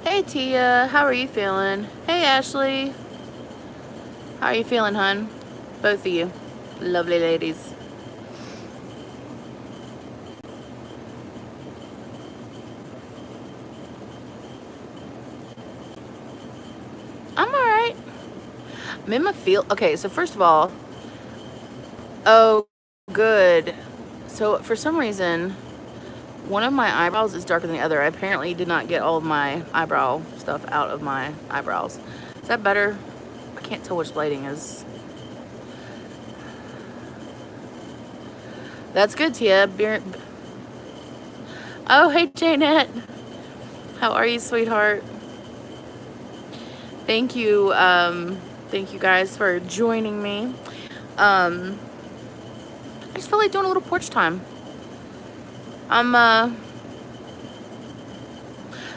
Hey Tia, how are you feeling? Hey Ashley, how are you feeling, hun? Both of you, lovely ladies. I'm alright. I'm in my feel. Okay, so first of all, oh, good. So for some reason, one of my eyebrows is darker than the other. I apparently did not get all of my eyebrow stuff out of my eyebrows. Is that better? I can't tell which lighting is. That's good, Tia. Oh, hey Janet. How are you, sweetheart? Thank you. Thank you guys for joining me. I just feel like doing a little porch time. I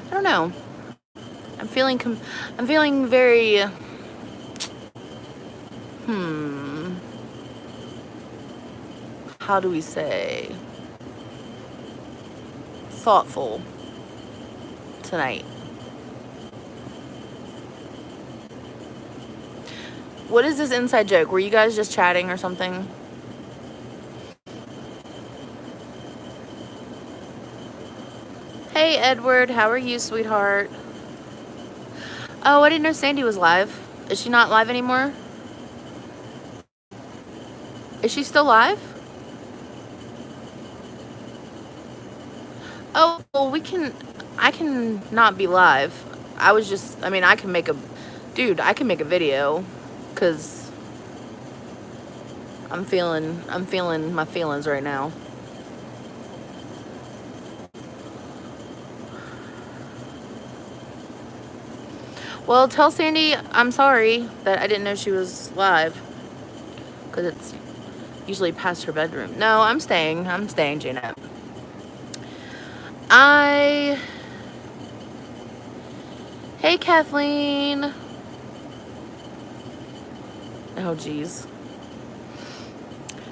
don't know. I'm feeling very, how do we say, thoughtful tonight. What is this inside joke? Were you guys just chatting or something? Hey Edward, how are you, sweetheart? Oh, I didn't know Sandy was live. Is she not live anymore? Is she still live? Oh, well, I can not be live. I mean, I can make a video, cause I'm feeling my feelings right now. Well, tell Sandy I'm sorry that I didn't know she was live, cause it's usually past her bedroom. No, I'm staying, Janet. Hey Kathleen. Oh geez.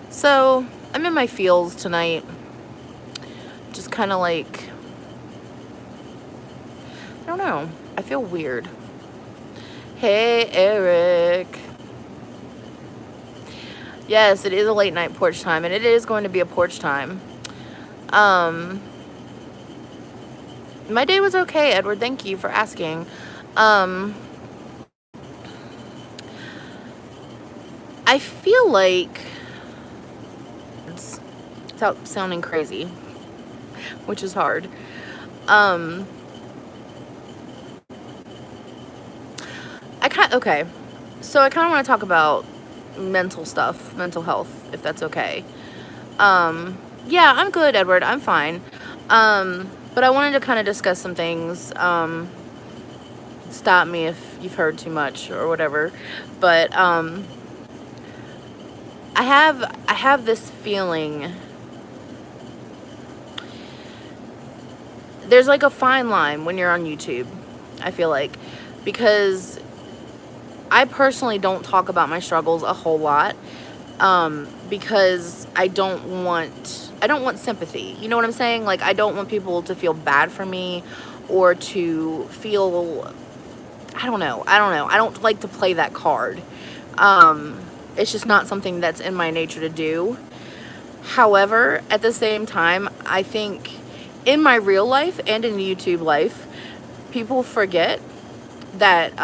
So I'm in my feels tonight. Just kind of like, I don't know. I feel weird. Hey Eric. Yes, it is a late night porch time, and it is going to be a porch time. My day was okay, Edward. Thank you for asking. I feel like it's without sounding crazy, which is hard. Okay. So I kind of want to talk about mental stuff, mental health, if that's okay. Yeah, I'm good, Edward. I'm fine. But I wanted to kind of discuss some things. Stop me if you've heard too much or whatever. But I have this feeling. There's like a fine line when you're on YouTube, I feel like, because I personally don't talk about my struggles a whole lot, because I don't want sympathy. You know what I'm saying? Like, I don't want people to feel bad for me or to feel, I don't know. I don't like to play that card. It's just not something that's in my nature to do. However, at the same time, I think in my real life and in YouTube life, people forget that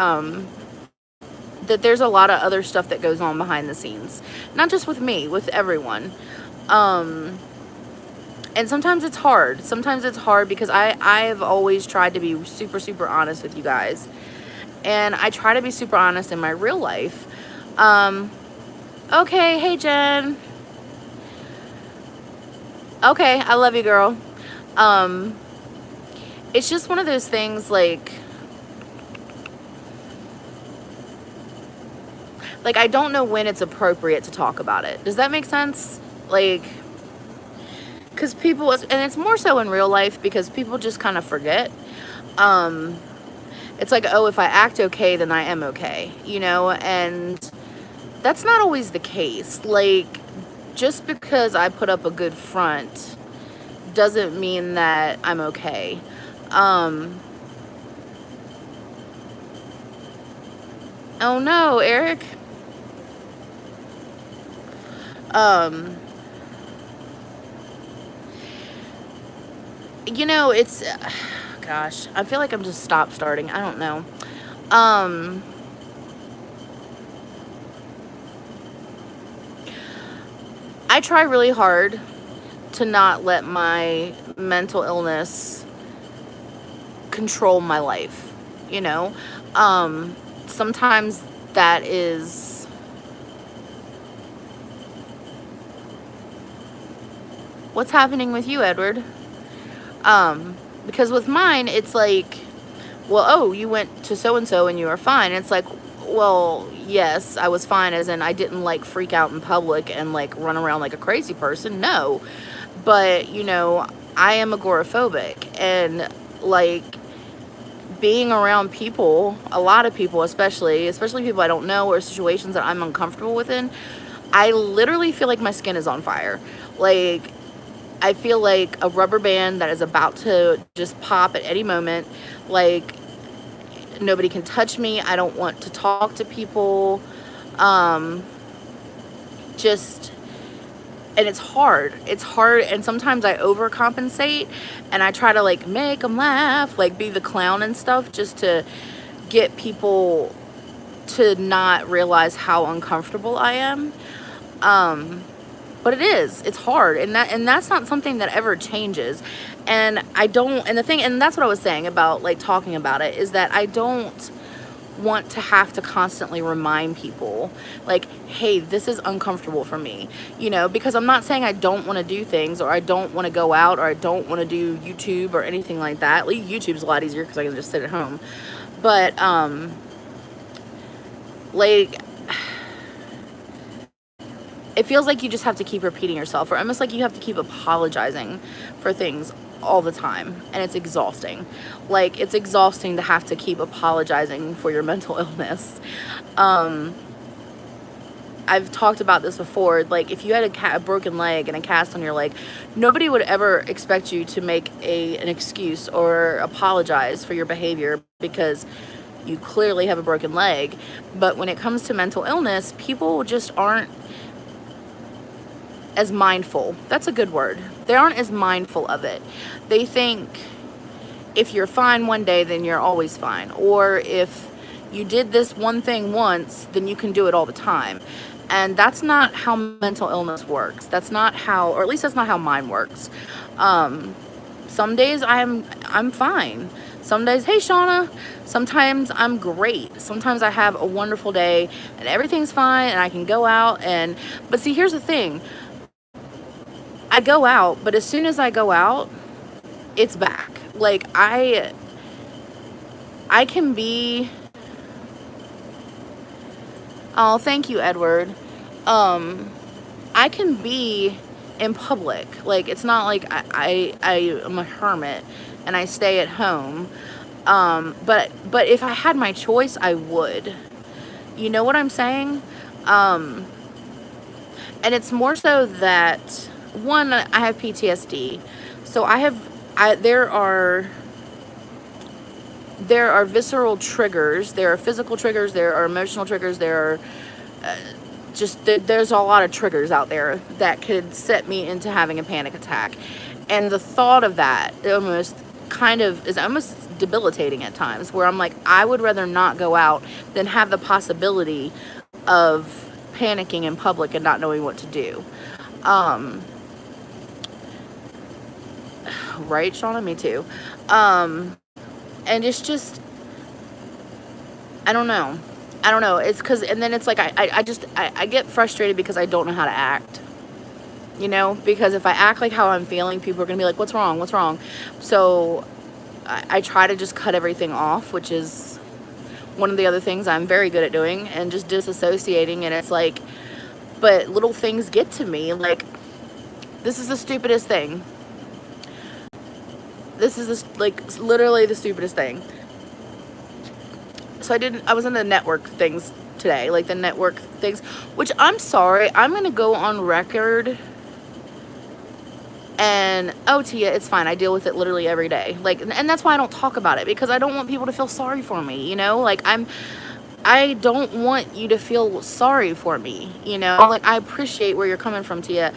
that there's a lot of other stuff that goes on behind the scenes. Not just with me, with everyone. And sometimes it's hard. Sometimes it's hard because I've always tried to be super, super honest with you guys. And I try to be super honest in my real life. Okay, hey Jen. Okay, I love you, girl. It's just one of those things, like I don't know when it's appropriate to talk about it. Does that make sense? Like, because people, and it's more so in real life because people just kind of forget. It's like, oh, if I act okay, then I am okay, you know? And that's not always the case. Like, just because I put up a good front doesn't mean that I'm okay. Oh no, Eric. Um, it's gosh, I feel like I'm just stop starting. I don't know. Um, I try really hard to not let my mental illness control my life, you know? Sometimes that is, what's happening with you, Edward? Because with mine, it's like, well, oh, you went to so and so and you were fine. It's like, well, yes, I was fine, as in I didn't like freak out in public and like run around like a crazy person. No, but I am agoraphobic, and like being around people, a lot of people, especially people I don't know, or situations that I'm uncomfortable within, I literally feel like my skin is on fire. Like, I feel like a rubber band that is about to just pop at any moment. Like, nobody can touch me. I don't want to talk to people. Um, just, and it's hard. It's hard, and sometimes I overcompensate, and I try to like make them laugh, like be the clown and stuff, just to get people to not realize how uncomfortable I am. But it's hard, and that's not something that ever changes. And I don't, and the thing, and that's what I was saying about like talking about it, is that I don't want to have to constantly remind people like, hey, this is uncomfortable for me, because I'm not saying I don't want to do things, or I don't want to go out, or I don't want to do YouTube or anything like that. Like, YouTube's a lot easier because I can just sit at home. But like, it feels like you just have to keep repeating yourself, or almost like you have to keep apologizing for things all the time, and it's exhausting. Like, it's exhausting to have to keep apologizing for your mental illness. I've talked about this before. Like, if you had a broken leg and a cast on your leg, nobody would ever expect you to make an excuse or apologize for your behavior, because you clearly have a broken leg. But when it comes to mental illness, people just aren't as mindful. That's a good word. They aren't as mindful of it. They think if you're fine one day, then you're always fine. Or if you did this one thing once, then you can do it all the time. And that's not how mental illness works. That's not how, or at least that's not how mine works. Some days I'm fine. Some days, hey Shauna, sometimes I'm great. Sometimes I have a wonderful day and everything's fine and I can go out but see, here's the thing. I go out, but as soon as I go out, it's back. Like, I can be, oh, thank you, Edward. I can be in public. Like, it's not like I am a hermit and I stay at home. But if I had my choice, I would. You know what I'm saying? And it's more so that, one, I have PTSD. So there are visceral triggers, there are physical triggers, there are emotional triggers, there are there's a lot of triggers out there that could set me into having a panic attack. And the thought of that is almost debilitating at times, where I'm like, I would rather not go out than have the possibility of panicking in public and not knowing what to do. Right, Shauna? Me too. And it's just, I don't know. It's because, and then it's like, I get frustrated because I don't know how to act. Because if I act like how I'm feeling, people are going to be like, what's wrong? What's wrong? So I try to just cut everything off, which is one of the other things I'm very good at doing, and just disassociating. And it's like, but little things get to me. Like, this is the stupidest thing. This is literally the stupidest thing. So I was in the network things today, like the network things, which, I'm sorry, I'm going to go on record and, oh, Tia, it's fine. I deal with it literally every day. Like, and that's why I don't talk about it, because I don't want people to feel sorry for me, like I don't want you to feel sorry for me, you know? Like, I appreciate where you're coming from, Tia,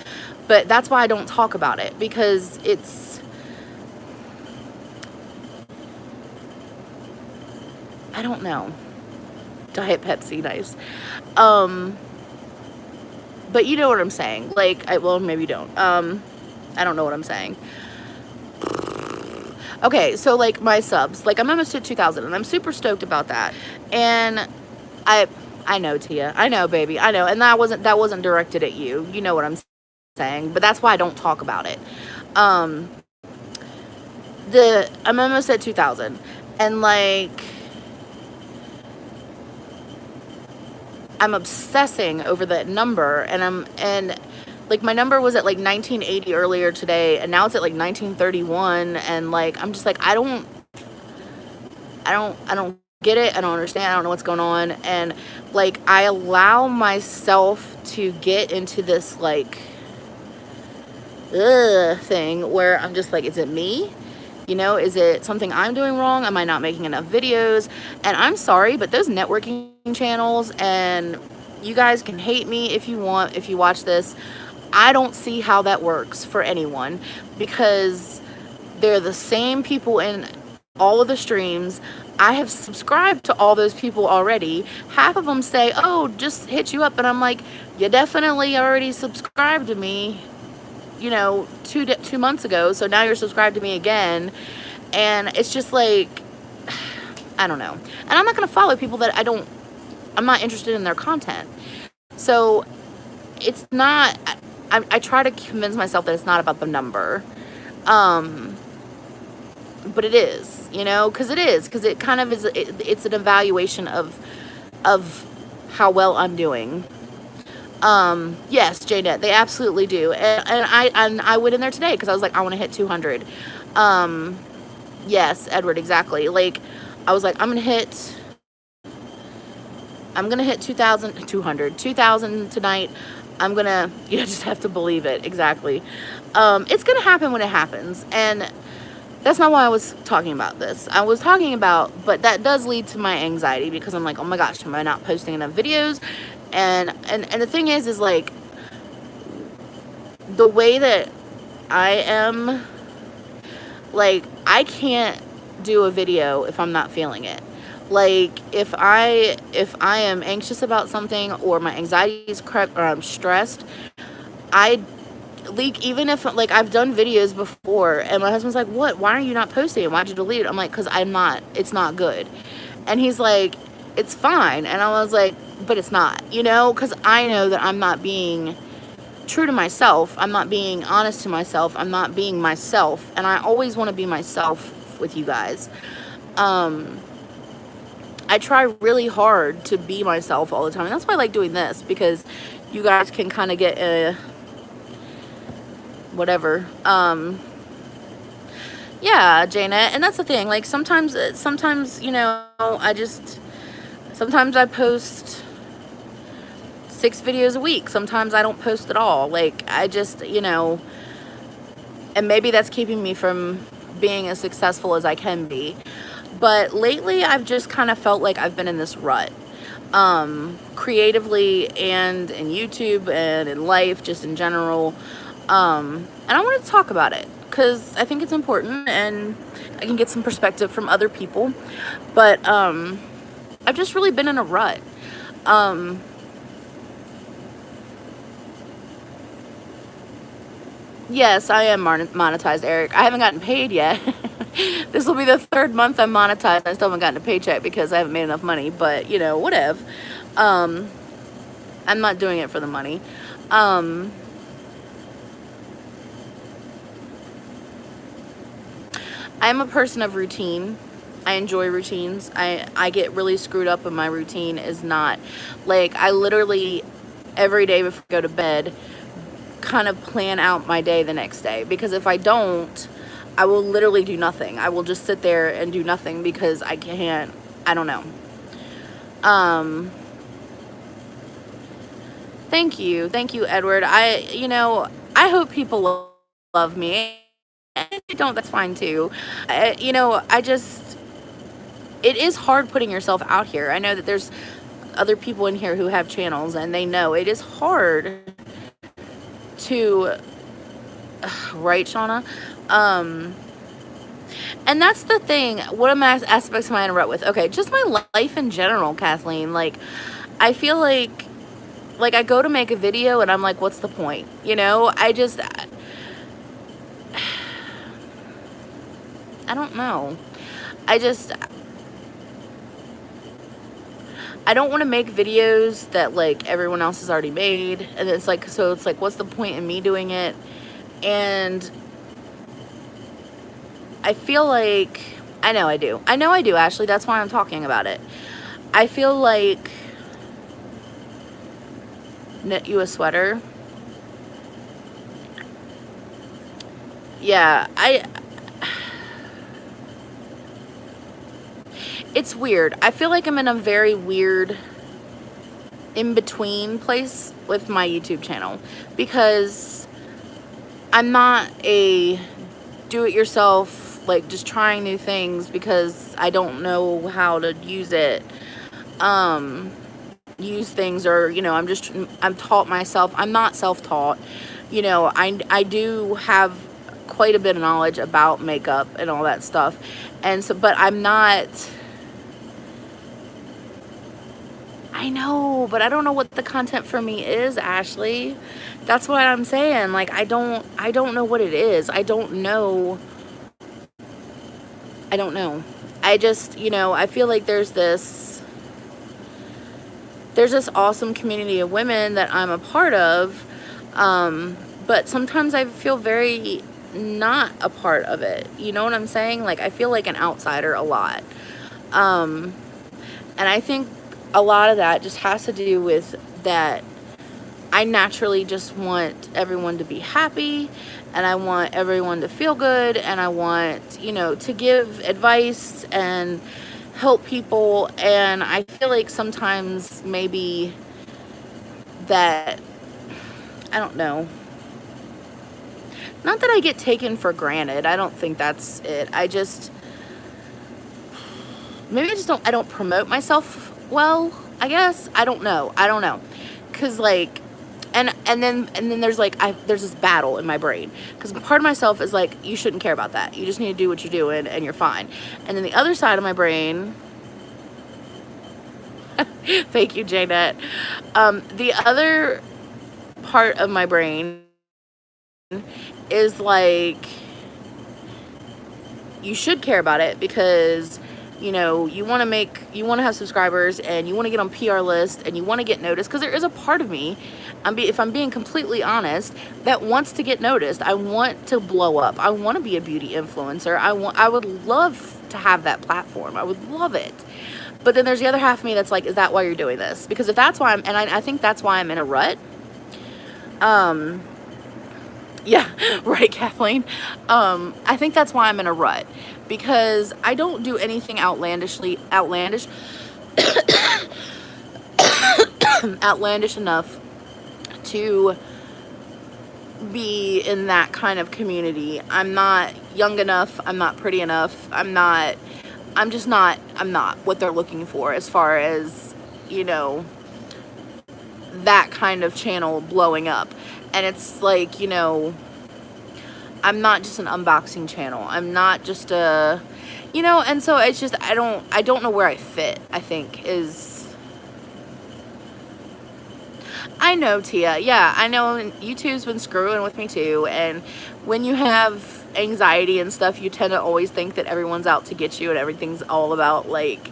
but that's why I don't talk about it, because it's, I don't know. Diet Pepsi, nice. Um, but you know what I'm saying. Like, well, maybe you don't. I don't know what I'm saying. Okay, so like my subs, like I'm almost at 2,000 and I'm super stoked about that. And I I know, Tia. I know, baby. I know. And that wasn't directed at you. You know what I'm saying. But that's why I don't talk about it. Um I'm almost at 2,000 and like I'm obsessing over that number, and like my number was at like 1980 earlier today and now it's at like 1931, and like I'm just like I don't get it. I don't understand. I don't know what's going on. And like I allow myself to get into this like thing where I'm just like, is it me? You know, is it something I'm doing wrong? Am I not making enough videos? And I'm sorry, but those networking channels, and you guys can hate me if you want, if you watch this, I don't see how that works for anyone, because they're the same people in all of the streams. I have subscribed to all those people already. Half of them say, oh, just hit you up. And I'm like, you definitely already subscribed to me, you know, 2 months ago. So now you're subscribed to me again. And it's just like, I don't know. And I'm not going to follow people that I'm not interested in their content. So it's not, I try to convince myself that it's not about the number. But it is, you know, because it kind of is, it's an evaluation of how well I'm doing. Yes, JNet, they absolutely do. And I went in there today because I was like, I want to hit 200. Yes, Edward, exactly. Like, I was like, I'm going to hit 2,000 tonight. I'm going to, you just have to believe it. Exactly. It's going to happen when it happens. And that's not why I was talking about this. I was talking about, but that does lead to my anxiety, because I'm like, oh my gosh, am I not posting enough videos? And the thing is like, the way that I am, like, I can't do a video if I'm not feeling it. Like, if I am anxious about something, or my anxiety is crept, or I'm stressed, I leak, even if like I've done videos before and my husband's like, what, why are you not posting it, why'd you delete it? I'm like, because it's not good. And he's like, it's fine. And I was like, but it's not, you know, because I know that I'm not being true to myself, I'm not being honest to myself, I'm not being myself, and I always want to be myself with you guys. I try really hard to be myself all the time, and that's why I like doing this, because you guys can kind of get a whatever. Yeah, Janet, and that's the thing, like sometimes, you know, sometimes I post 6 videos a week, sometimes I don't post at all. Like, I just, you know, and maybe that's keeping me from being as successful as I can be. But lately I've just kind of felt like I've been in this rut, creatively, and in YouTube, and in life, just in general. And I wanted to talk about it because I think it's important, and I can get some perspective from other people. But I've just really been in a rut. Yes, I am monetized, Eric. I haven't gotten paid yet. This will be the 3rd month I'm monetized. I still haven't gotten a paycheck because I haven't made enough money. But, you know, whatever. I'm not doing it for the money. I'm a person of routine. I enjoy routines. I get really screwed up when my routine is not. Like, I literally, every day before I go to bed, kind of plan out my day the next day, because if I don't, I will literally do nothing. I will just sit there and do nothing because I don't know. Thank you, Edward. You know, I hope people love me. And if they don't, that's fine too. You know, I just, it is hard putting yourself out here. I know that there's other people in here who have channels, and they know it is hard to, right, Shauna? And that's the thing. What aspects am I interrupt with? Okay, just my life in general, Kathleen. Like, I feel like I go to make a video and I'm like, what's the point? You know, I don't know. I don't want to make videos that like everyone else has already made. And it's like, so it's like, what's the point in me doing it? And I feel like, I know I do, Ashley. That's why I'm talking about it. I feel like, knit you a sweater. Yeah, it's weird. I feel like I'm in a very weird in-between place with my YouTube channel, because I'm not a do-it-yourself, like just trying new things because I don't know how to use things, or, you know, I'm taught myself. I'm not self-taught. You know, I do have quite a bit of knowledge about makeup and all that stuff. And so, but I'm not, I know, but I don't know what the content for me is, Ashley. That's what I'm saying. Like, I don't know what it is. I don't know. I just, you know, I feel like there's this awesome community of women that I'm a part of. But sometimes I feel very not a part of it. You know what I'm saying? Like, I feel like an outsider a lot. And I think a lot of that just has to do with that I naturally just want everyone to be happy, and I want everyone to feel good, and I want, you know, to give advice and help people. And I feel like sometimes maybe that, I don't know, not that I get taken for granted. I don't think that's it. I don't promote myself well, I guess. I don't know. Cause like, and then there's like, there's this battle in my brain, because part of myself is like, you shouldn't care about that. You just need to do what you're doing and you're fine. And then the other side of my brain, thank you, Janet. The other part of my brain is like, you should care about it, because, you know, you want to have subscribers, and you want to get on PR list, and you want to get noticed. Because there is a part of me, if I'm being completely honest, that wants to get noticed. I want to blow up. I want to be a beauty influencer. I would love to have that platform. I would love it. But then there's the other half of me that's like, is that why you're doing this? Because if that's why I think that's why I'm in a rut. Yeah, right, Kathleen. I think that's why I'm in a rut, because I don't do anything outlandish enough to be in that kind of community. I'm not young enough. I'm not pretty enough. I'm not what they're looking for as far as, you know, that kind of channel blowing up. And it's like, you know, I'm not just an unboxing channel. I'm not just a, you know, and so it's just, I don't know where I fit, I think, I know, Tia. Yeah, I know YouTube's been screwing with me too. And when you have anxiety and stuff, you tend to always think that everyone's out to get you, and everything's all about, like,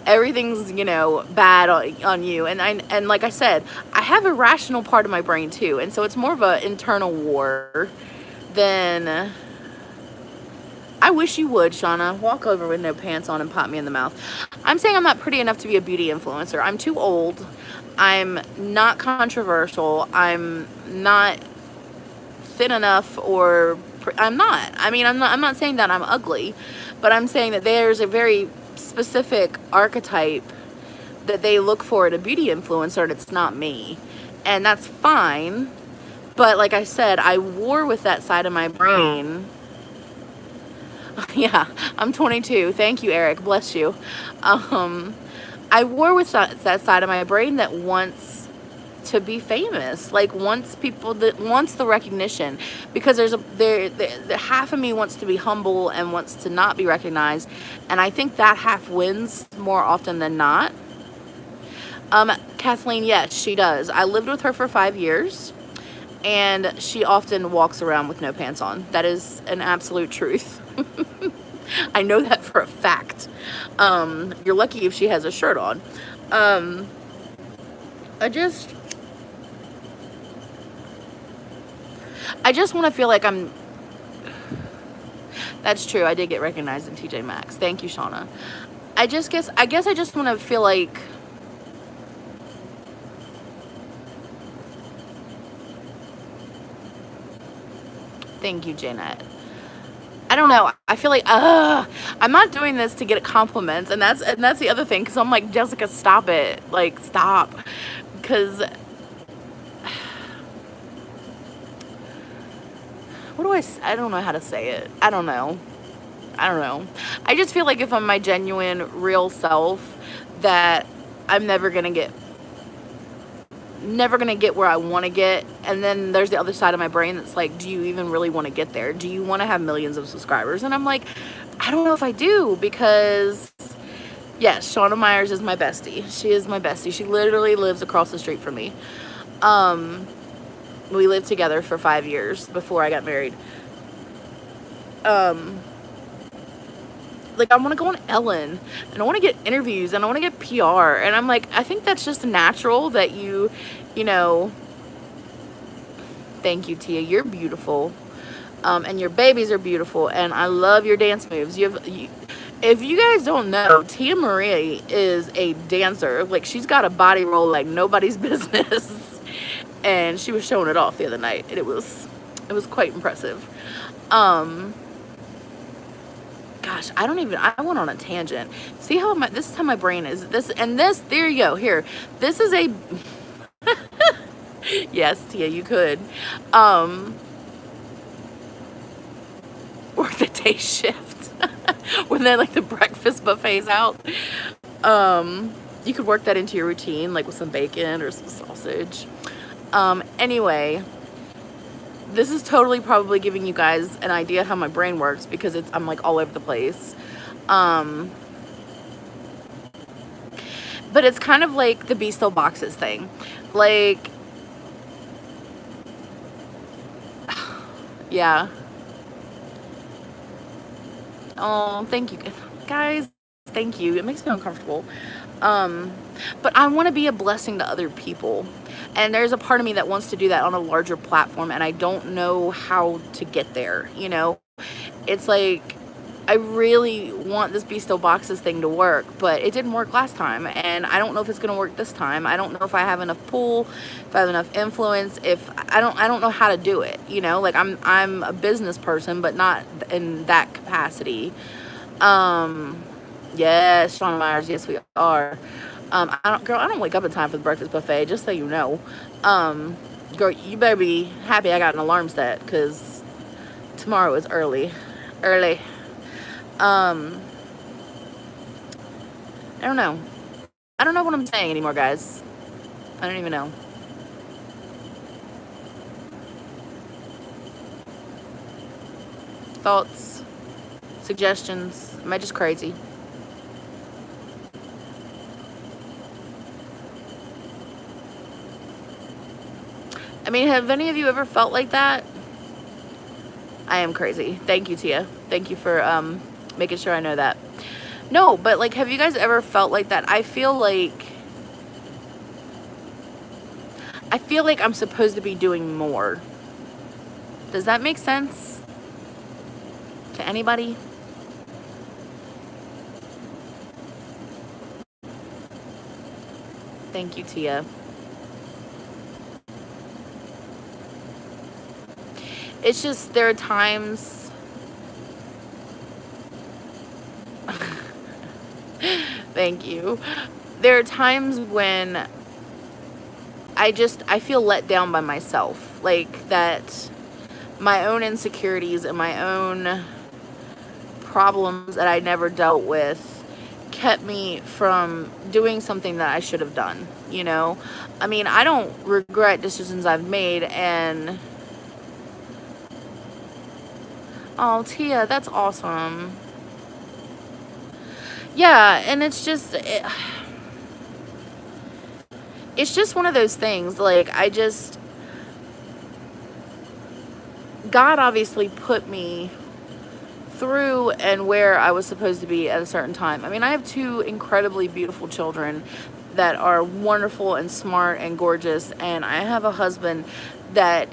everything's, you know, bad on you. And like I said, I have a rational part of my brain too, and so it's more of an internal war than. I wish you would, Shauna, walk over with no pants on and pop me in the mouth. I'm saying I'm not pretty enough to be a beauty influencer. I'm too old. I'm not controversial. I'm not thin enough, or I'm not. I mean, I'm not saying that I'm ugly, but I'm saying that there's a very specific archetype that they look for in a beauty influencer, and it's not me. And that's fine. But like I said, I war with that side of my brain Yeah, I'm 22. Thank you, Eric. Bless you. Um, I war with that side of my brain that wants to be famous, like wants the recognition, because there half of me wants to be humble and wants to not be recognized, and I think that half wins more often than not. Kathleen, yes, she does. I lived with her for 5 years, and she often walks around with no pants on. That is an absolute truth. I know that for a fact. You're lucky if she has a shirt on. I just I just want to feel like I'm. That's true. I did get recognized in TJ Maxx. Thank you, Shauna. I guess I just want to feel like. Thank you, Janet. I don't know. I feel like I'm not doing this to get compliments, and that's the other thing, because I'm like, Jessica, stop it. Like, stop. Because what do I don't know how to say it. I don't know. I just feel like if I'm my genuine, real self, that I'm never gonna get where I want to get. And then there's the other side of my brain that's like, do you even really want to get there? Do you want to have millions of subscribers? And I'm like, I don't know if I do, because yes, Shauna Myers is my bestie. She is my bestie. She literally lives across the street from me. We lived together for 5 years before I got married. Like, I want to go on Ellen, and I want to get interviews, and I want to get PR, and I'm like, I think that's just natural that you know. Thank you, Tia. You're beautiful, and your babies are beautiful, and I love your dance moves. If you guys don't know, Tia Marie is a dancer. Like, she's got a body roll like nobody's business, and she was showing it off the other night, and it was quite impressive. Gosh, I went on a tangent. See how this is how my brain is. There you go. Here, this is a, yes, Tia, you could, work the day shift, when they like the breakfast buffets out. You could work that into your routine, like with some bacon or some sausage. Anyway, this is totally probably giving you guys an idea how my brain works, because I'm like all over the place. But it's kind of like the Be Still Boxes thing. Like, yeah. Oh, thank you, guys. Thank you. It makes me uncomfortable. But I want to be a blessing to other people. And there's a part of me that wants to do that on a larger platform, and I don't know how to get there, It's like, I really want this Be Still Boxes thing to work, but it didn't work last time, and I don't know if it's going to work this time. I don't know if I have enough pull, if I have enough influence, if I don't know how to do it, Like, I'm a business person, but not in that capacity. Yes, Shauna Myers, yes we are. I don't wake up in time for the breakfast buffet, just so you know. Girl, you better be happy I got an alarm set, because tomorrow is early. I don't know. I don't know what I'm saying anymore, guys. I don't even know. Thoughts? Suggestions? Am I just crazy? I mean, have any of you ever felt like that? I am crazy. Thank you, Tia. Thank you for making sure I know that. No, but like, have you guys ever felt like that? I feel like I'm supposed to be doing more. Does that make sense to anybody? Thank you, Tia. It's just, there are times. Thank you. There are times when I feel let down by myself. Like, that my own insecurities and my own problems that I never dealt with kept me from doing something that I should have done, you know? I mean, I don't regret decisions I've made, and oh, Tia, that's awesome. Yeah, and it's just it's just one of those things. Like, God obviously put me through and where I was supposed to be at a certain time. I mean, I have two incredibly beautiful children that are wonderful and smart and gorgeous, and I have a husband that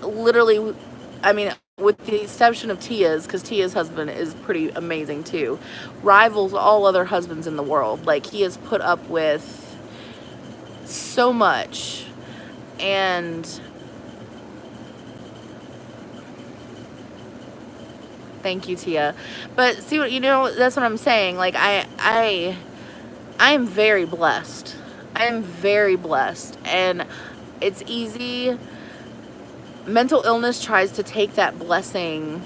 literally, I mean, with the exception of Tia's, because Tia's husband is pretty amazing too, rivals all other husbands in the world. Like, he has put up with so much, and thank you, Tia. But see, what, that's what I'm saying. Like, I am very blessed. I am very blessed, and it's easy. Mental illness tries to take that blessing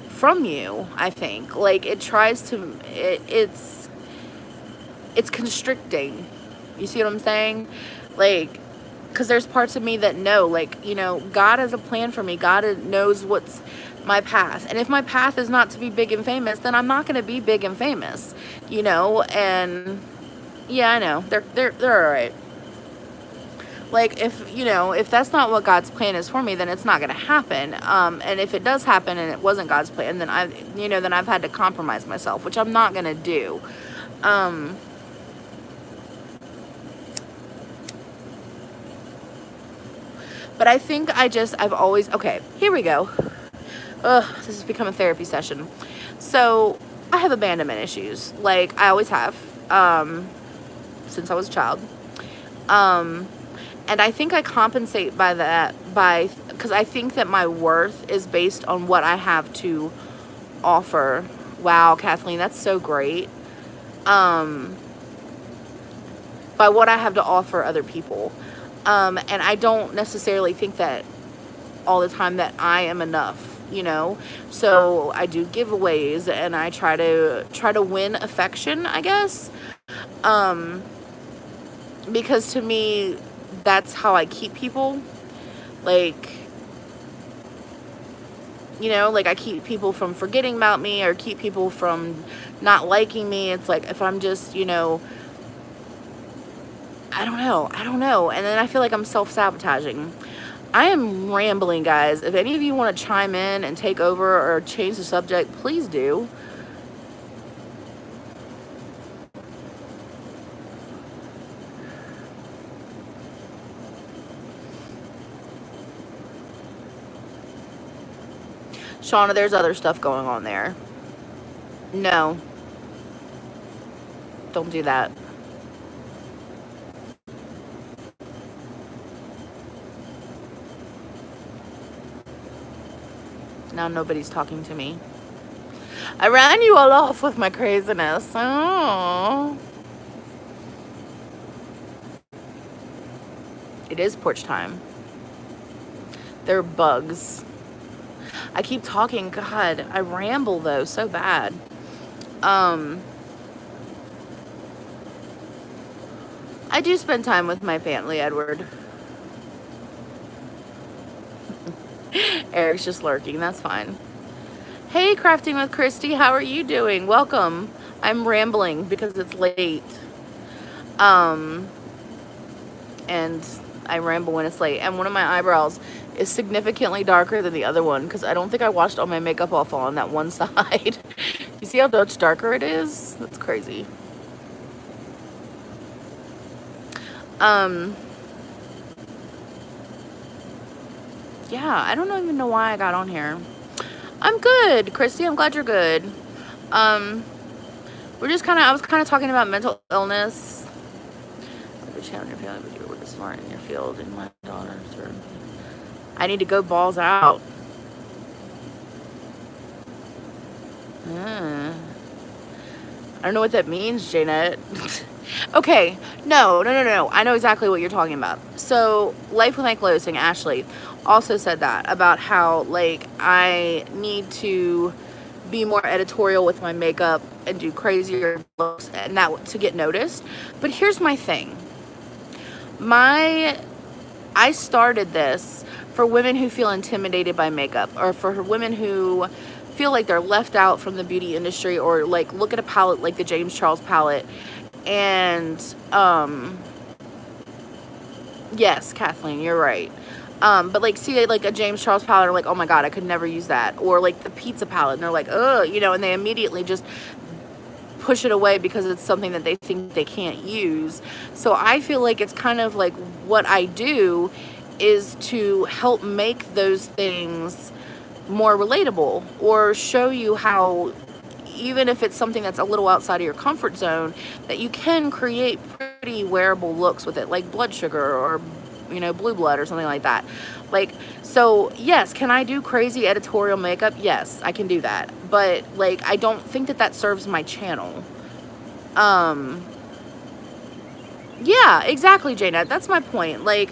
from you, I think. Like, it tries to, it's constricting. You see what I'm saying? Like, because there's parts of me that know, like, God has a plan for me. God knows what's my path. And if my path is not to be big and famous, then I'm not going to be big and famous, and yeah, I know. They're all right. Like, if that's not what God's plan is for me, then it's not going to happen. And if it does happen and it wasn't God's plan, then I've had to compromise myself, which I'm not going to do. But I think I've always, okay, here we go. Ugh, this has become a therapy session. So I have abandonment issues. Like, I always have, since I was a child. And I think I compensate because I think that my worth is based on what I have to offer. Wow, Kathleen, that's so great. By what I have to offer other people. And I don't necessarily think that all the time that I am enough, so I do giveaways, and I try to win affection, I guess. Because to me, that's how I keep people. Like, like, I keep people from forgetting about me, or keep people from not liking me. It's like, if I'm just, I don't know. And then I feel like I'm self-sabotaging. I am rambling, guys. If any of you want to chime in and take over or change the subject, please do. Shauna, there's other stuff going on there. No. Don't do that. Now nobody's talking to me. I ran you all off with my craziness. Oh. It is porch time. There are bugs. I keep talking. God, I ramble though so bad. I do spend time with my family, Edward. Eric's just lurking. That's fine. Hey, Crafting with Christy. How are you doing? Welcome. I'm rambling because it's late. And I ramble when it's late. And one of my eyebrows is significantly darker than the other one because I don't think I washed all my makeup off on that one side. You see how much darker it is? That's crazy. Yeah, I don't even know why I got on here. I'm good, Christy. I'm glad you're good. I was kind of talking about mental illness. You're smart in your field, and my daughters are. I need to go balls out. I don't know what that means, Janet. Okay, no. I know exactly what you're talking about. So, Life with Ankylosing, Ashley also said that about how, like, I need to be more editorial with my makeup and do crazier looks and that to get noticed. But here's my thing. I started this for women who feel intimidated by makeup, or for women who feel like they're left out from the beauty industry, or like look at a palette like the James Charles palette and yes, Kathleen, you're right. But like see like a James Charles palette, or like, oh my god, I could never use that. Or like the pizza palette, and they're like, ugh, you know, and they immediately just push it away because it's something that they think they can't use. So I feel like it's kind of like what I do is to help make those things more relatable, or show you how, even if it's something that's a little outside of your comfort zone, that you can create pretty wearable looks with it, like blood sugar, or you know, blue blood, or something like that. Like, so yes, can I do crazy editorial makeup? Yes, I can do that. But like, I don't think that that serves my channel. Yeah, exactly, Janet. That's my point. Like,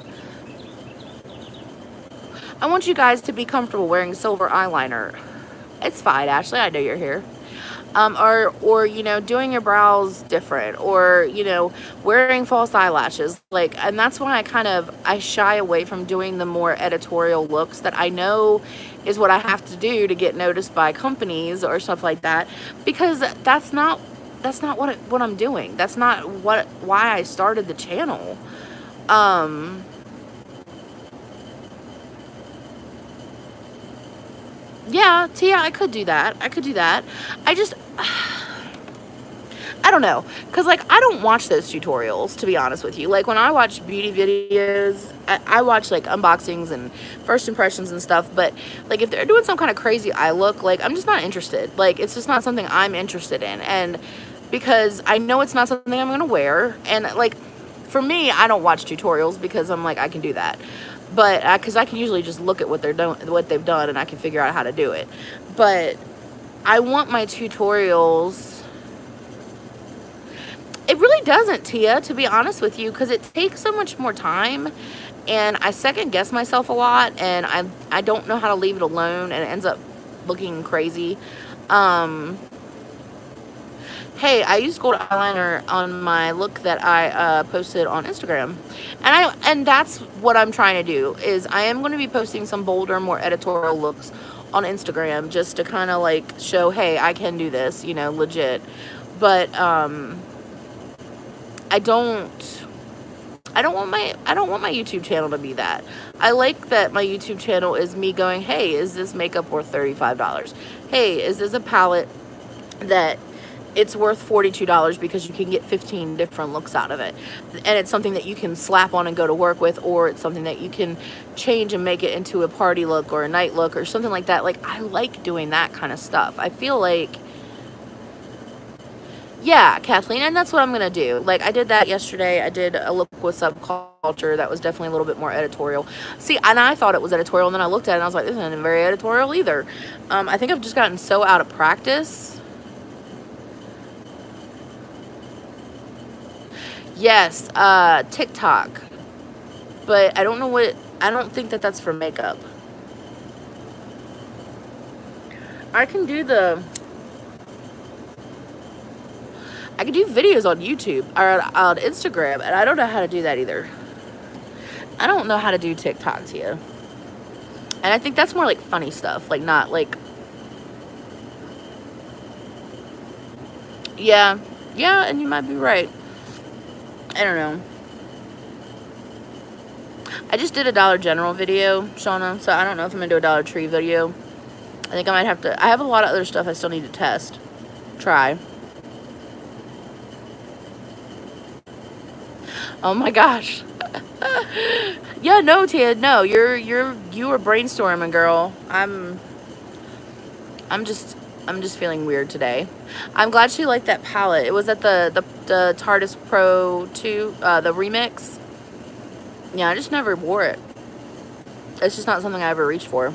I want you guys to be comfortable wearing silver eyeliner. It's fine, Ashley. I know you're here. Or you know, doing your brows different, or you know, wearing false eyelashes. Like, and that's why I shy away from doing the more editorial looks that I know is what I have to do to get noticed by companies or stuff like that, because that's not what I'm doing. That's not why I started the channel. Yeah, Tia, I could do that. I just, I don't know. Because, like, I don't watch those tutorials, to be honest with you. Like, when I watch beauty videos, I watch, like, unboxings and first impressions and stuff. But, like, if they're doing some kind of crazy eye look, like, I'm just not interested. Like, it's just not something I'm interested in. And because I know it's not something I'm going to wear. And, like, for me, I don't watch tutorials because I'm like, I can do that. But because I can usually just look at what they've done, and I can figure out how to do it. But I want my tutorials. It really doesn't, Tia, to be honest with you, because it takes so much more time, and I second guess myself a lot, and I don't know how to leave it alone, and it ends up looking crazy. Hey, I used gold eyeliner on my look that I posted on Instagram. And that's what I'm trying to do, is I am going to be posting some bolder, more editorial looks on Instagram, just to kind of like show, hey, I can do this, you know, legit. But I don't want my YouTube channel to be that. I like that my YouTube channel is me going, hey, is this makeup worth $35? Hey, is this a palette that it's worth $42 because you can get 15 different looks out of it, and it's something that you can slap on and go to work with, or it's something that you can change and make it into a party look or a night look or something like that. Like, I like doing that kind of stuff. I feel like, yeah, Kathleen, and that's what I'm gonna do. Like, I did that yesterday. I did a look with Subculture that was definitely a little bit more editorial. See, and I thought it was editorial, and then I looked at it and I was like, this isn't very editorial either. I think I've just gotten so out of practice. Yes, TikTok. But I don't know I don't think that that's for makeup. I can do videos on YouTube or on Instagram, and I don't know how to do that either. I don't know how to do TikToks here. And I think that's more like funny stuff, like not like, yeah, and you might be right. I don't know. I just did a Dollar General video, Shauna, so I don't know if I'm gonna do a Dollar Tree video. I think I might have to. I have a lot of other stuff I still need to try. Oh my gosh. Yeah, no, Ted, no, you were brainstorming, girl. I'm just feeling weird today. I'm glad she liked that palette. It was at the Tardis Pro 2, the remix. Yeah, I just never wore it. It's just not something I ever reached for.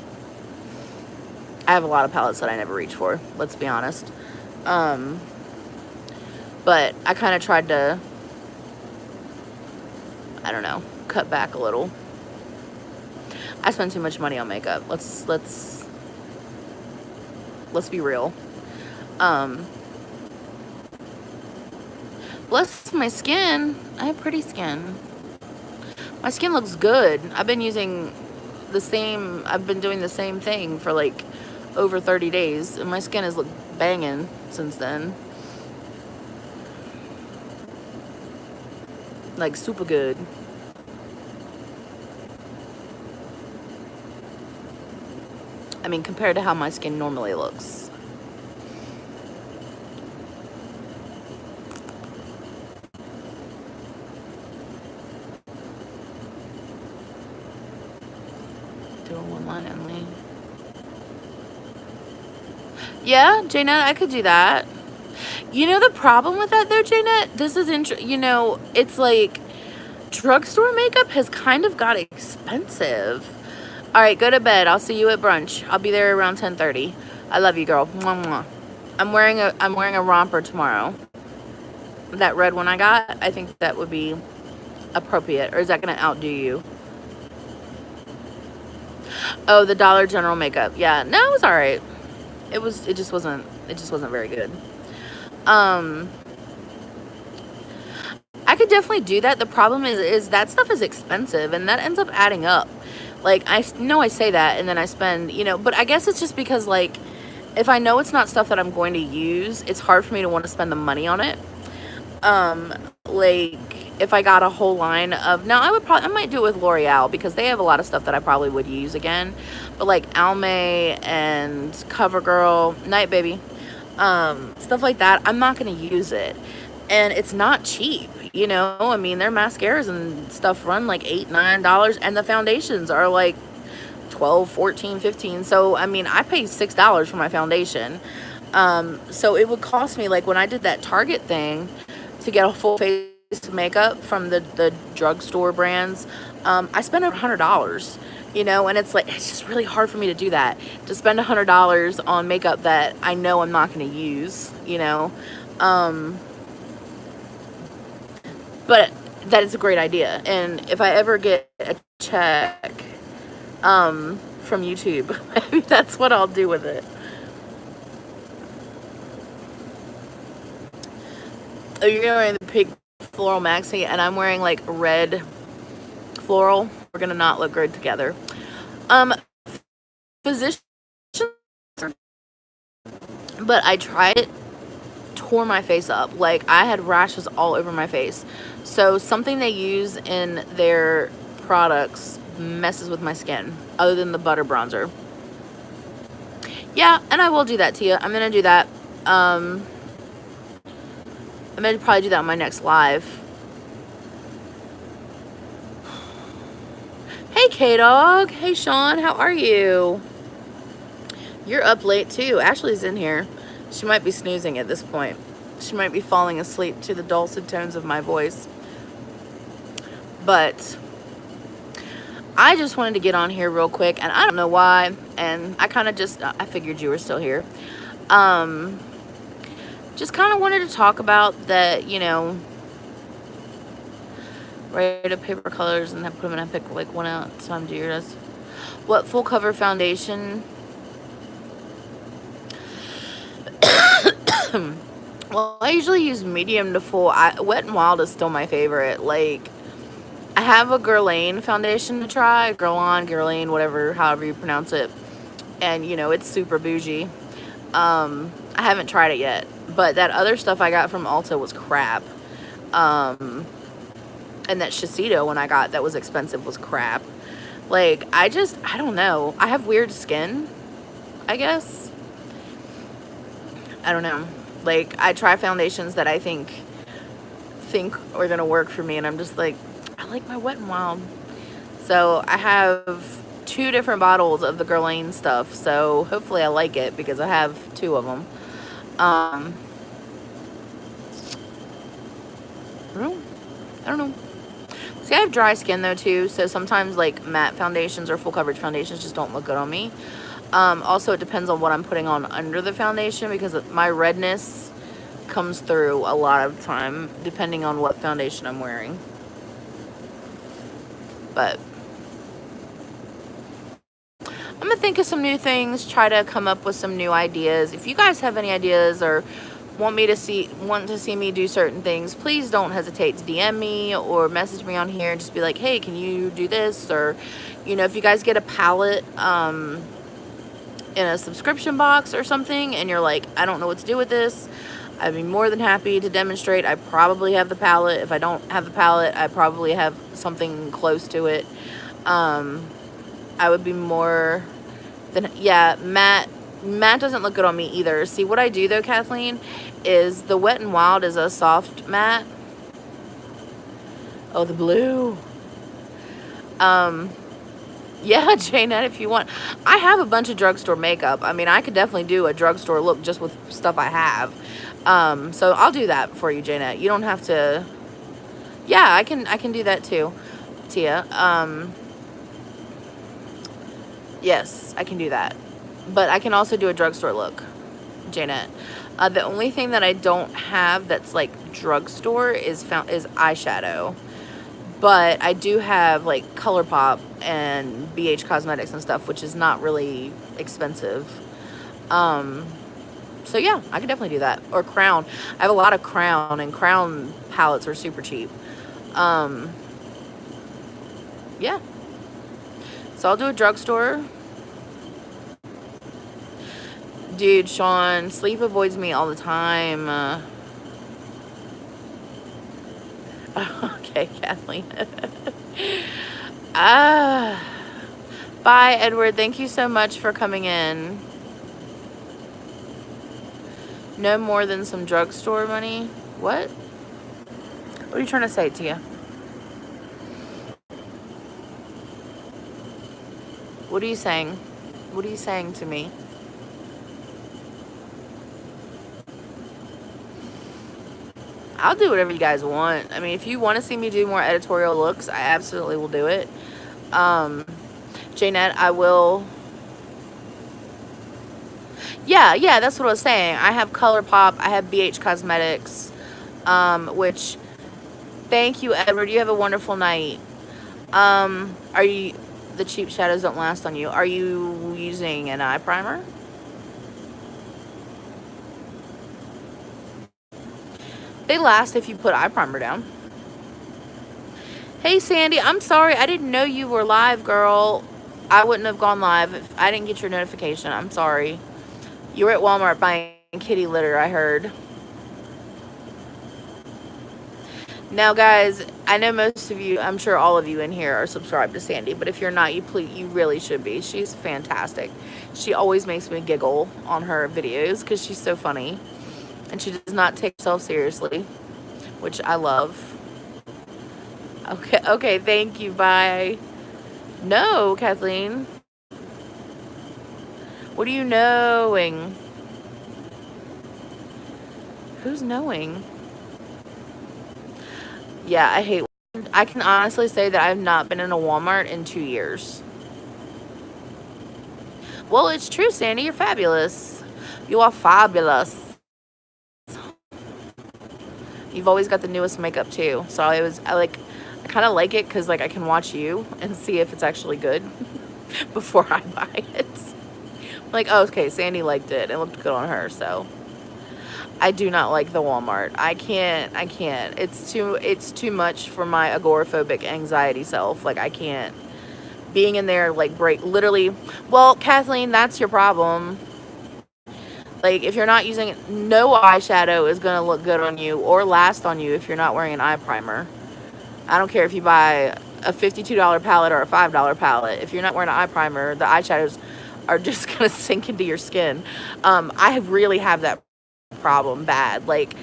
I have a lot of palettes that I never reached for, let's be honest. But I kind of tried to, I don't know, cut back a little. I spend too much money on makeup. Let's be real. Um, bless my skin. I have pretty skin. My skin looks good. I've been doing the same thing for like over 30 days, and my skin has looked banging since then. Like super good. I mean, compared to how my skin normally looks. Doing one line only. Yeah, Janet, I could do that. You know the problem with that though, Janet? This is it's like drugstore makeup has kind of got expensive. All right, go to bed. I'll see you at brunch. I'll be there around 10:30. I love you, girl. Mwah, mwah. I'm wearing a romper tomorrow. That red one I got, I think that would be appropriate. Or is that gonna outdo you? Oh, the Dollar General makeup. Yeah, no, it was all right. It just wasn't very good. I could definitely do that. The problem is that stuff is expensive, and that ends up adding up. Like, I know I say that, and then I spend, but I guess it's just because, like, if I know it's not stuff that I'm going to use, it's hard for me to want to spend the money on it. Like, if I got a whole line of, now I might do it with L'Oreal, because they have a lot of stuff that I probably would use again. But like Almay and CoverGirl, Night Baby, stuff like that, I'm not going to use it. And it's not cheap, I mean, their mascaras and stuff run like $8, $9, and the foundations are like 12, 14, 15. So, I mean, I pay $6 for my foundation. So it would cost me, like when I did that Target thing to get a full face makeup from the drugstore brands, I spent over $100, and it's like, it's just really hard for me to do that, to spend $100 on makeup that I know I'm not going to use, but that is a great idea. And if I ever get a check from YouTube, maybe that's what I'll do with it. Oh, you're wearing the pink floral maxi, and I'm wearing like red floral. We're gonna not look good together. Physician, but I tried it, tore my face up. Like, I had rashes all over my face. So something they use in their products messes with my skin, other than the butter bronzer. Yeah, and I will do that, Tia. I'm gonna do that. I'm gonna probably do that on my next live. Hey, K-Dog. Hey, Sean. How are you? You're up late, too. Ashley's in here. She might be snoozing at this point. She might be falling asleep to the dulcet tones of my voice. But I just wanted to get on here real quick, and I don't know why. And I kind of just, I figured you were still here. Just kind of wanted to talk about that, write up paper colors and then put them in. I pick like one out, so I'm doing what full cover foundation. Well, I usually use medium to full. Wet n Wild is still my favorite. Like, I have a Guerlain foundation to try. Guerlain, whatever, however you pronounce it. And, it's super bougie. I haven't tried it yet. But that other stuff I got from Ulta was crap. And that Shiseido one I got that was expensive was crap. Like, I don't know. I have weird skin, I guess. I don't know. Like, I try foundations that I think are gonna work for me, and I'm just like, I like my Wet n Wild. So I have 2 different bottles of the Guerlain stuff, so hopefully I like it, because I have 2 of them. I don't know. See, I have dry skin though too, so sometimes like matte foundations or full coverage foundations just don't look good on me. Also, it depends on what I'm putting on under the foundation, because my redness comes through a lot of time depending on what foundation I'm wearing. But I'm gonna think of some new things, try to come up with some new ideas. If you guys have any ideas or want to see me do certain things, please don't hesitate to DM me or message me on here and just be like, hey, can you do this? Or, you know, if you guys get a palette in a subscription box or something and you're like, I don't know what to do with this, I'd be more than happy to demonstrate. I probably have the palette. If I don't have the palette, I probably have something close to it. I would be more than, yeah, matte doesn't look good on me either. See, what I do though, Kathleen, is the Wet n Wild is a soft matte. Oh, the blue. Yeah, Janet, if you want. I have a bunch of drugstore makeup. I mean, I could definitely do a drugstore look just with stuff I have. So I'll do that for you, Janet. You don't have to. Yeah, I can do that too, Tia. Yes, I can do that. But I can also do a drugstore look, Janet. The only thing that I don't have that's like drugstore is eyeshadow. But I do have like ColourPop and BH Cosmetics and stuff, which is not really expensive. So yeah, I could definitely do that. Or Crown. I have a lot of Crown, and Crown palettes are super cheap. Yeah. So I'll do a drugstore. Dude, Sean, sleep avoids me all the time. Okay, Kathleen. Bye, Edward. Thank you so much for coming in. No more than some drugstore money? What? What are you trying to say, Tia? What are you saying? What are you saying to me? I'll do whatever you guys want. I mean, if you want to see me do more editorial looks, I absolutely will do it. Janet, I will. Yeah, that's what I was saying. I have ColourPop. I have BH Cosmetics, which, thank you, Edward. You have a wonderful night. Are you, the cheap shadows don't last on you. Are you using an eye primer? They last if you put eye primer down. Hey, Sandy, I'm sorry. I didn't know you were live, girl. I wouldn't have gone live if I didn't get your notification. I'm sorry. You were at Walmart buying kitty litter, I heard. Now, guys, I know most of you, I'm sure all of you in here are subscribed to Sandy, but if you're not, you really should be. She's fantastic. She always makes me giggle on her videos because she's so funny. And she does not take herself seriously, which I love. Okay, thank you, bye. No, Kathleen. What are you knowing? Who's knowing? Yeah, I can honestly say that I've not been in a Walmart in 2 years. Well, it's true, Sandy. You're fabulous. You are fabulous. You've always got the newest makeup too. So I kind of like it because like I can watch you and see if it's actually good before I buy it. Like, oh, okay, Sandy liked it. It looked good on her, so I do not like the Walmart. I can't. It's too much for my agoraphobic anxiety self. Like, I can't. Being in there, like, literally. Well, Kathleen, that's your problem. Like, if you're not using it, no eyeshadow is going to look good on you or last on you if you're not wearing an eye primer. I don't care if you buy a $52 palette or a $5 palette. If you're not wearing an eye primer, the eyeshadows are just going to sink into your skin. I really have that problem bad. Like,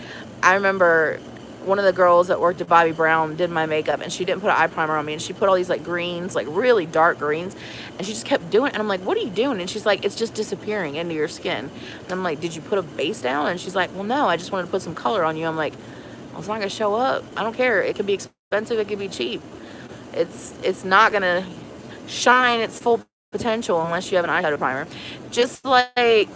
I remember one of the girls that worked at Bobbi Brown did my makeup, and she didn't put an eye primer on me, and she put all these like greens, like really dark greens, and she just kept doing it. And I'm like, what are you doing? And she's like, it's just disappearing into your skin. And I'm like, did you put a base down? And she's like, well, no, I just wanted to put some color on you. I'm like, well, it's not gonna show up. I don't care. It could be expensive, it could be cheap. It's not gonna shine its full potential unless you have an eyeshadow primer. Just like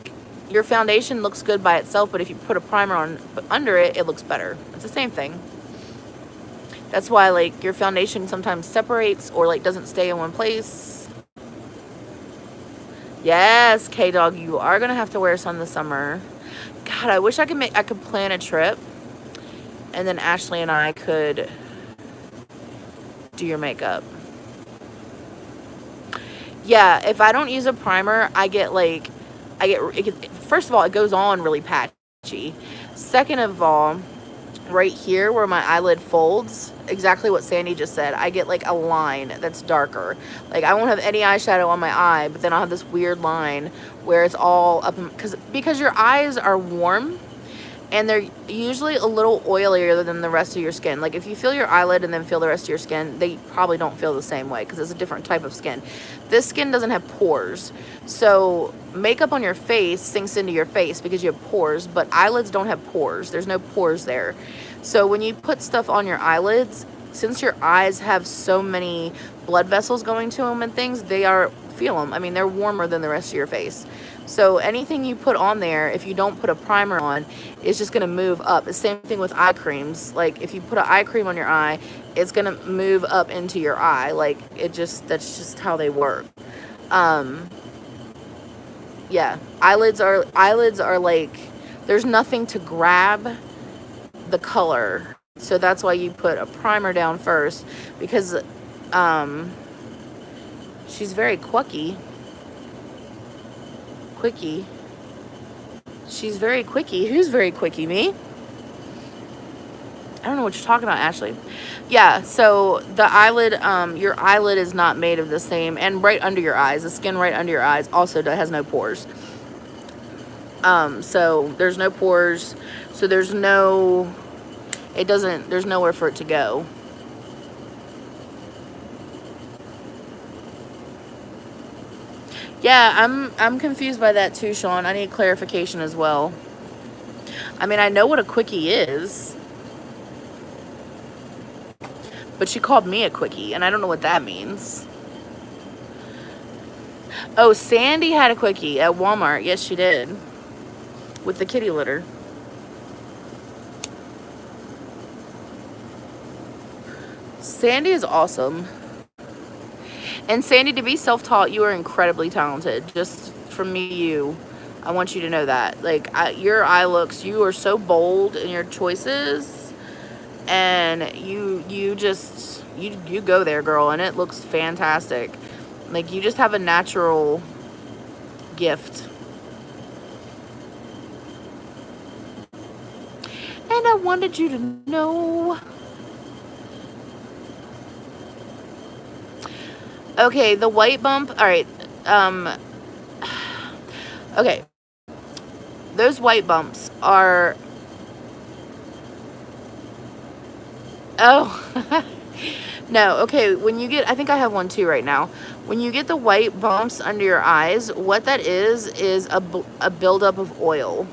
your foundation looks good by itself, but if you put a primer on under it, it looks better. It's the same thing. That's why like your foundation sometimes separates or like doesn't stay in one place. Yes, K-Dog, you are gonna have to wear sun this summer. God, I wish I could plan a trip, and then Ashley and I could do your makeup. Yeah, if I don't use a primer, first of all, it goes on really patchy. Second of all, right here where my eyelid folds, exactly what Sandy just said, I get like a line that's darker. Like I won't have any eyeshadow on my eye, but then I'll have this weird line where it's all up, because your eyes are warm, and they're usually a little oilier than the rest of your skin. Like if you feel your eyelid and then feel the rest of your skin, they probably don't feel the same way because it's a different type of skin. This skin doesn't have pores, so makeup on your face sinks into your face because you have pores, but eyelids don't have pores. There's no pores there. So when you put stuff on your eyelids, since your eyes have so many blood vessels going to them and things, feel them. I mean, they're warmer than the rest of your face. So anything you put on there, if you don't put a primer on, it's just going to move up. The same thing with eye creams. Like if you put an eye cream on your eye, it's going to move up into your eye. Like that's just how they work. Yeah, eyelids are like, there's nothing to grab the color. So that's why you put a primer down first, because she's very quickie. She's very quickie. Who's very quickie? Me? I don't know what you're talking about, Ashley. Yeah, so the eyelid, your eyelid is not made of the same, and right under your eyes, the skin right under your eyes also has no pores. So there's no pores, so there's nowhere for it to go. Yeah, I'm confused by that too, Sean. I need clarification as well. I mean, I know what a quickie is, but she called me a quickie, and I don't know what that means. Oh, Sandy had a quickie at Walmart. Yes, she did. With the kitty litter. Sandy is awesome. And Sandy, to be self-taught, you are incredibly talented. Just from me, I want you to know that. Like, your eye looks, you are so bold in your choices, and you go there, girl, and it looks fantastic. Like, you just have a natural gift. And I wanted you to know. Okay, the white bump. All right. Okay. Those white bumps are... Oh. No, okay, when you get... I think I have one too right now. When you get the white bumps under your eyes, what that is a buildup of oil.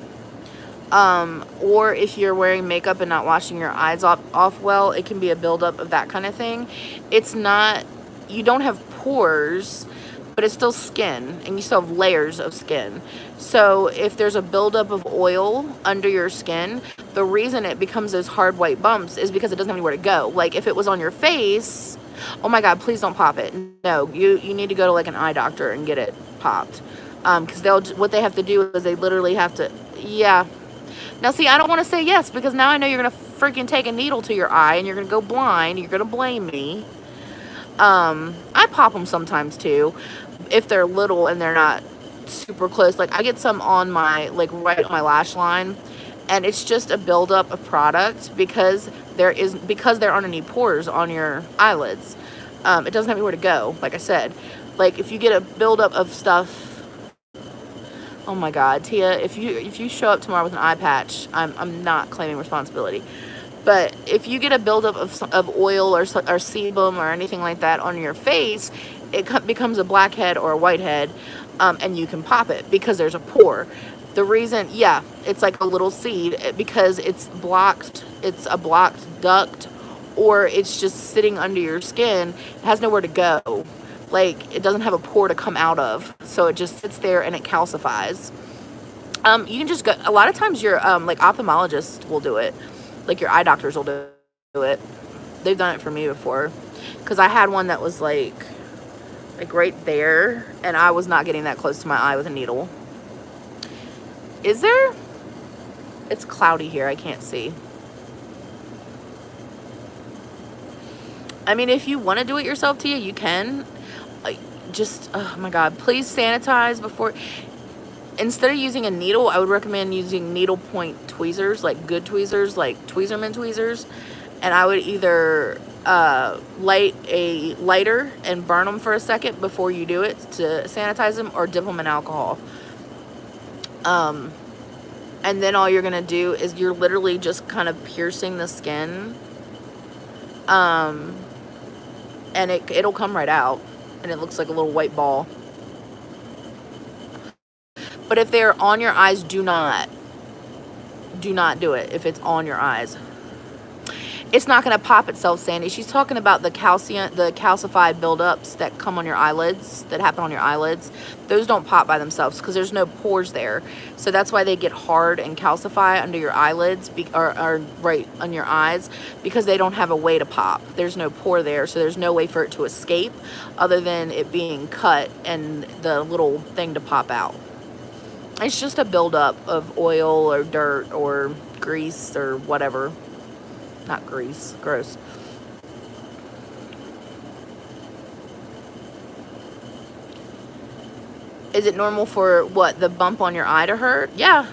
Or if you're wearing makeup and not washing your eyes off well, it can be a buildup of that kind of thing. It's not... You don't have pores, but it's still skin, and you still have layers of skin. So if there's a buildup of oil under your skin, the reason it becomes those hard white bumps is because it doesn't have anywhere to go. Like if it was on your face, oh my God, please don't pop it. No, you need to go to like an eye doctor and get it popped. Because what they have to do is they literally have to, yeah. Now see, I don't want to say yes, because now I know you're going to freaking take a needle to your eye and you're going to go blind. You're going to blame me. I pop them sometimes too, if they're little and they're not super close. Like I get some on my, like right on my lash line, and it's just a buildup of product because there aren't any pores on your eyelids. It doesn't have anywhere to go, like I said. Like if you get a buildup of stuff, oh my God, Tia, if you show up tomorrow with an eye patch, I'm not claiming responsibility. But if you get a buildup of oil or sebum or anything like that on your face, it becomes a blackhead or a whitehead, and you can pop it because there's a pore. The reason, yeah, it's like a little seed because it's blocked. It's a blocked duct, or it's just sitting under your skin. It has nowhere to go. Like it doesn't have a pore to come out of, so it just sits there and it calcifies. You can just go. A lot of times your like ophthalmologist will do it. Like your eye doctors will do it. They've done it for me before. Because I had one that was like like right there, and I was not getting that close to my eye with a needle. Is there? It's cloudy here, I can't see. I mean, if you want to do it yourself, Tia, you can. Just, oh my God, please sanitize before. Instead of using a needle, I would recommend using needle point tweezers, like good tweezers, like Tweezerman tweezers. And I would either light a lighter and burn them for a second before you do it to sanitize them, or dip them in alcohol. And then all you're gonna do is you're literally just kind of piercing the skin, and it'll come right out, and it looks like a little white ball. But if they're on your eyes, do not do it if it's on your eyes. It's not going to pop itself, Sandy. She's talking about the calcified buildups that come on your eyelids, that happen on your eyelids. Those don't pop by themselves because there's no pores there. So that's why they get hard and calcify under your eyelids, or right on your eyes, because they don't have a way to pop. There's no pore there, so there's no way for it to escape other than it being cut and the little thing to pop out. It's just a buildup of oil or dirt or grease or whatever. Not grease. Gross. Is it normal for what, the bump on your eye to hurt? Yeah.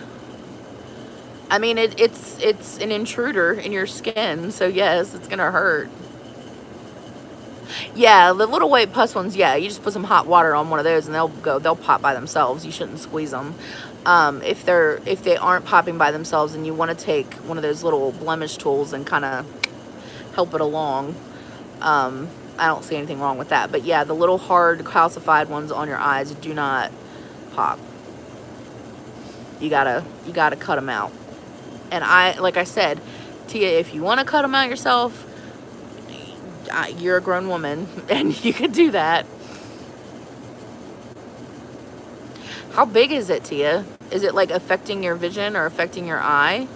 I mean, it's an intruder in your skin, so yes, it's gonna hurt. Yeah, the little white pus ones, yeah, you just put some hot water on one of those and they'll pop by themselves. You shouldn't squeeze them. If they aren't popping by themselves and you want to take one of those little blemish tools and kind of help it along, I don't see anything wrong with that. But yeah, the little hard calcified ones on your eyes do not pop. You gotta cut them out. And like I said, Tia, if you want to cut them out yourself, you're a grown woman and you can do that. How big is it, Tia? Is it like affecting your vision or affecting your eye?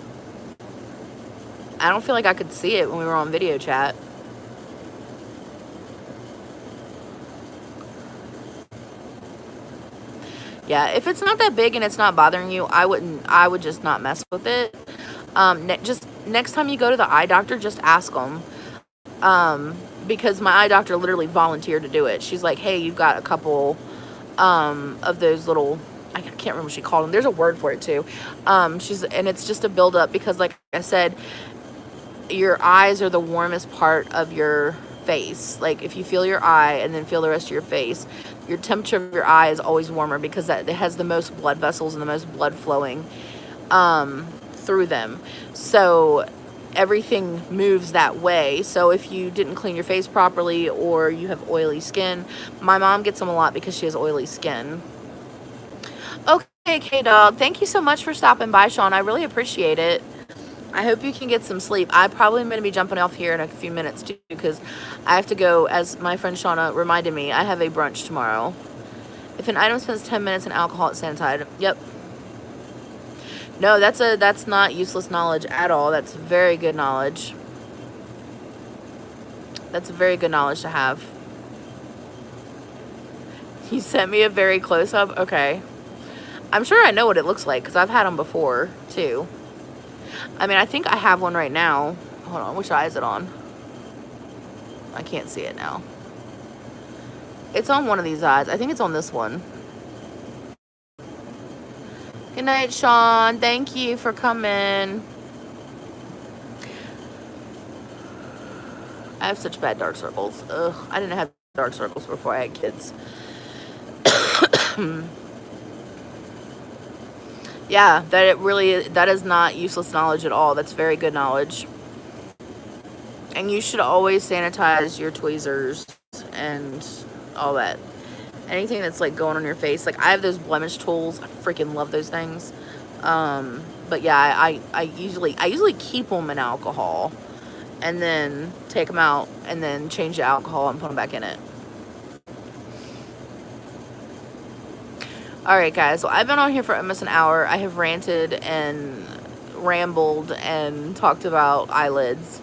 I don't feel like I could see it when we were on video chat. Yeah, if it's not that big and it's not bothering you, I would just not mess with it. Just next time you go to the eye doctor, just ask them. Because my eye doctor literally volunteered to do it. She's like, hey, you've got a couple of those little, I can't remember what she called them. There's a word for it too. And it's just a buildup because, like I said, your eyes are the warmest part of your face. Like if you feel your eye and then feel the rest of your face, your temperature of your eye is always warmer because it has the most blood vessels and the most blood flowing through them. So everything moves that way. So if you didn't clean your face properly or you have oily skin, my mom gets them a lot because she has oily skin. Okay, K-Dog, thank you so much for stopping by, Sean. I really appreciate it. I hope you can get some sleep. I probably am going to be jumping off here in a few minutes too because I have to go, as my friend Shauna reminded me, I have a brunch tomorrow. If an item spends 10 minutes in alcohol, it's sanitized. Yep. No, that's not useless knowledge at all. That's very good knowledge. That's very good knowledge to have. You sent me a very close-up? Okay. I'm sure I know what it looks like because I've had them before too. I mean, I think I have one right now. Hold on, which eye is it on? I can't see it now. It's on one of these eyes. I think it's on this one. Good night, Sean. Thank you for coming. I have such bad dark circles. Ugh, I didn't have dark circles before I had kids. Yeah, that is not useless knowledge at all. That's very good knowledge. And you should always sanitize your tweezers and all that. Anything that's like going on your face. Like I have those blemish tools. I freaking love those things. But yeah, I usually keep them in alcohol and then take them out and then change the alcohol and put them back in it. All right, guys. So I've been on here for almost an hour. I have ranted and rambled and talked about eyelids.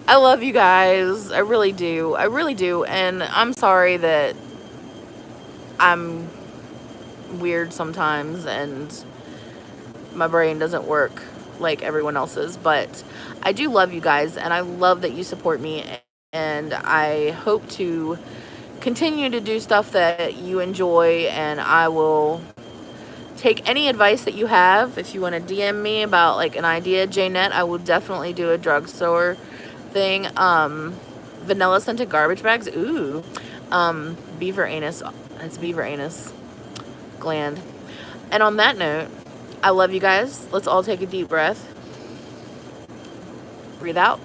I love you guys. I really do. I really do. And I'm sorry that I'm weird sometimes and my brain doesn't work like everyone else's, but I do love you guys and I love that you support me, and I hope to continue to do stuff that you enjoy, and I will take any advice that you have. If you want to DM me about like an idea, Janette, I will definitely do a drugstore thing. Vanilla scented garbage bags. Ooh. Beaver anus. It's beaver anus gland. And on that note, I love you guys. Let's all take a deep breath. Breathe out.